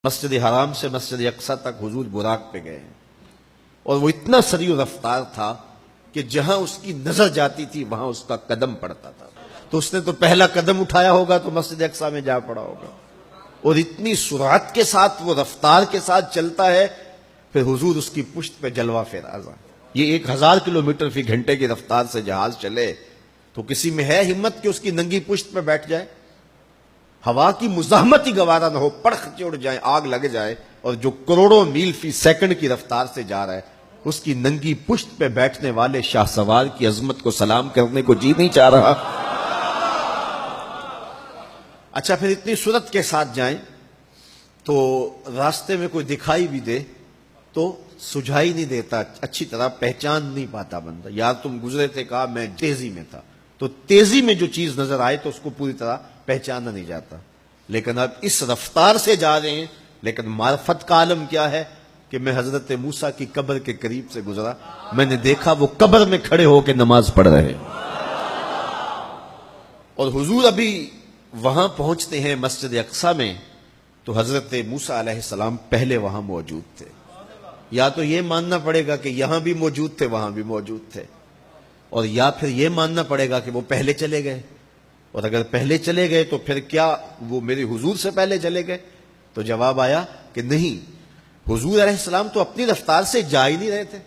مسجد حرام سے مسجد اقصی تک حضور براق پہ گئے ہیں، اور وہ اتنا سریع و رفتار تھا کہ جہاں اس کی نظر جاتی تھی وہاں اس کا قدم پڑتا تھا. تو اس نے تو پہلا قدم اٹھایا ہوگا تو مسجد اقصی میں جا پڑا ہوگا، اور اتنی سرعت کے ساتھ وہ رفتار کے ساتھ چلتا ہے. پھر حضور اس کی پشت پہ جلوہ فراز. یہ 1000 کلومیٹر فی گھنٹے کی رفتار سے جہاز چلے تو کسی میں ہے ہمت کہ اس کی ننگی پشت پہ بیٹھ جائے؟ ہوا کی مزاحمت ہی گوارا نہ ہو، پڑخ چڑ جائے، آگ لگ جائے، اور جو کروڑوں میل فی سیکنڈ کی رفتار سے جا رہا ہے اس کی ننگی پشت پہ بیٹھنے والے شاہ سوار کی عظمت کو سلام کرنے کو جی نہیں چاہ رہا. اچھا، پھر اتنی سرعت کے ساتھ جائیں تو راستے میں کوئی دکھائی بھی دے تو سجھائی نہیں دیتا، اچھی طرح پہچان نہیں پاتا بندہ. یار تم گزرے تھے، کہا میں تیزی میں تھا، تو تیزی میں جو چیز نظر آئے تو اس کو پوری طرح پہچانا نہیں جاتا. لیکن اب اس رفتار سے جا رہے ہیں، لیکن معرفت کا عالم کیا ہے کہ میں حضرت موسیٰ کی قبر کے قریب سے گزرا، میں نے دیکھا وہ قبر میں کھڑے ہو کے نماز پڑھ رہے ہیں. اور حضور ابھی وہاں پہنچتے ہیں مسجد اقصی میں تو حضرت موسیٰ علیہ السلام پہلے وہاں موجود تھے. یا تو یہ ماننا پڑے گا کہ یہاں بھی موجود تھے وہاں بھی موجود تھے، اور یا پھر یہ ماننا پڑے گا کہ وہ پہلے چلے گئے. اور اگر پہلے چلے گئے تو پھر کیا وہ میرے حضور سے پہلے چلے گئے؟ تو جواب آیا کہ نہیں، حضور علیہ السلام تو اپنی رفتار سے جا ہی نہیں رہے تھے،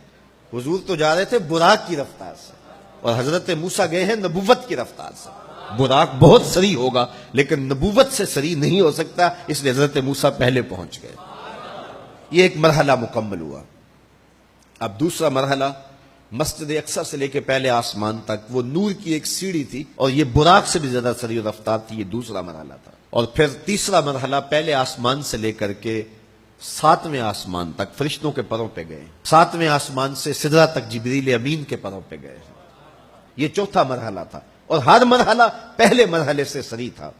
حضور تو جا رہے تھے براق کی رفتار سے، اور حضرت موسیٰ گئے ہیں نبوت کی رفتار سے. براق بہت سریع ہوگا لیکن نبوت سے سریع نہیں ہو سکتا، اس لیے حضرت موسیٰ پہلے پہنچ گئے. یہ ایک مرحلہ مکمل ہوا. اب دوسرا مرحلہ، مسجد اقصی سے لے کے پہلے آسمان تک وہ نور کی ایک سیڑھی تھی، اور یہ براق سے بھی زیادہ سریع رفتار تھی. یہ دوسرا مرحلہ تھا. اور پھر تیسرا مرحلہ، پہلے آسمان سے لے کر کے 7ویں آسمان تک فرشتوں کے پروں پہ گئے، 7ویں آسمان سے سدرہ تک جبریل امین کے پروں پہ گئے. یہ چوتھا مرحلہ تھا، اور ہر مرحلہ پہلے مرحلے سے سریع تھا.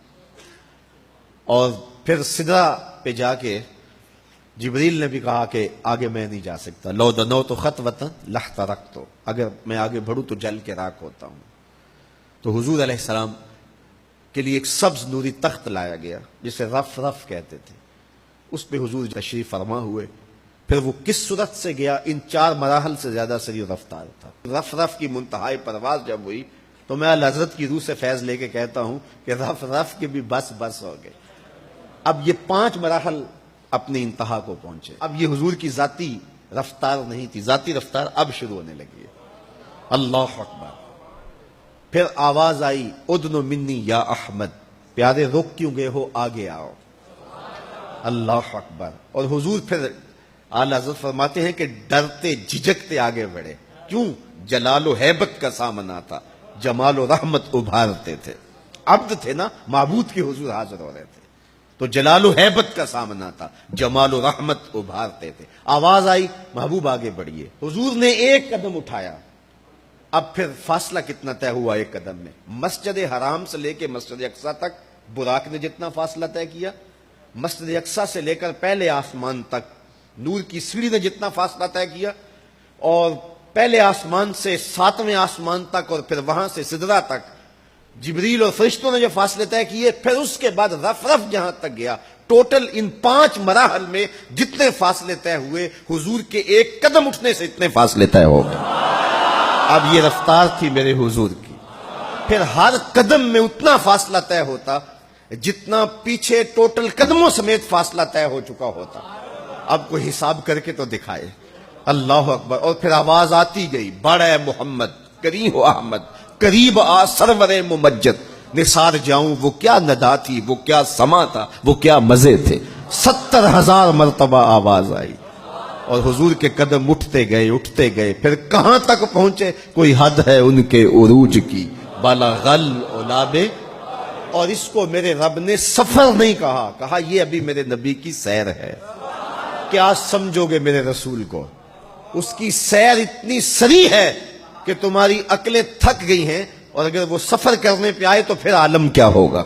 اور پھر سدرہ پہ جا کے جبریل نے بھی کہا کہ آگے میں نہیں جا سکتا، لو دنوت خطوۃ لاحترقت، اگر میں آگے بڑھوں تو جل کے راکھ ہوتا ہوں. تو حضور علیہ السلام کے لیے ایک سبز نوری تخت لایا گیا جسے رف رف کہتے تھے، اس پہ حضور تشریف فرما ہوئے. پھر وہ کس صورت سے گیا، ان 4 مراحل سے زیادہ سریع رفتار تھا. رف رف کی منتہائی پرواز جب ہوئی تو میں اعلی حضرت کی روح سے فیض لے کے کہتا ہوں کہ رف رف کے بھی بس بس ہو گئے. اب یہ 5 مراحل اپنی انتہا کو پہنچے. اب یہ حضور کی ذاتی رفتار نہیں تھی، ذاتی رفتار اب شروع ہونے لگی ہے. اللہ اکبر. پھر آواز آئی، ادنو منی یا احمد، پیارے رک کیوں گئے ہو، آگے آؤ. اللہ اکبر. اور حضور پھر اعلی حضرت فرماتے ہیں کہ ڈرتے جھجکتے آگے بڑھے. کیوں؟ جلال و ہیبت کا سامنا تھا، جمال و رحمت ابھارتے تھے. عبد تھے نا، معبود کے حضور حاضر ہو رہے تھے، تو جلال و ہیبت کا سامنا تھا، جمال و رحمت ابھارتے تھے. آواز آئی، محبوب آگے بڑھیے. حضور نے ایک قدم اٹھایا. اب پھر فاصلہ کتنا طے ہوا ایک قدم میں؟ مسجد حرام سے لے کے مسجد اقصی تک براق نے جتنا فاصلہ طے کیا، مسجد اقصی سے لے کر پہلے آسمان تک نور کی سیڑھی نے جتنا فاصلہ طے کیا، اور پہلے آسمان سے 7ویں آسمان تک، اور پھر وہاں سے سدرہ تک جبریل اور فرشتوں نے جو فاصلے طے کیے، پھر اس کے بعد رف رف جہاں تک گیا. ٹوٹل ان 5 مراحل میں جتنے فاصلے طے ہوئے، حضور کے ایک قدم اٹھنے سے اتنے فاصلے طے ہو گئے. اب یہ رفتار تھی میرے حضور کی. پھر ہر قدم میں اتنا فاصلہ طے ہوتا جتنا پیچھے ٹوٹل قدموں سمیت فاصلہ طے ہو چکا ہوتا. اب کوئی حساب کر کے تو دکھائے. اللہ اکبر. اور پھر آواز آتی گئی، بڑے محمد کریم ہو احمد، قریب آ سرور ممجد، نثار جاؤں وہ کیا ندا تھی، وہ کیا سما تھا، وہ کیا مزے تھے. 70,000 مرتبہ آواز آئی، اور حضور کے قدم اٹھتے گئے. پھر کہاں تک پہنچے؟ کوئی حد ہے ان کے عروج کی، بالا غل اولابے. اور اس کو میرے رب نے سفر نہیں کہا یہ ابھی میرے نبی کی سیر ہے. کیا سمجھو گے میرے رسول کو؟ اس کی سیر اتنی سریع ہے کہ تمہاری عقلیں تھک گئی ہیں، اور اگر وہ سفر کرنے پہ آئے تو پھر عالم کیا ہوگا.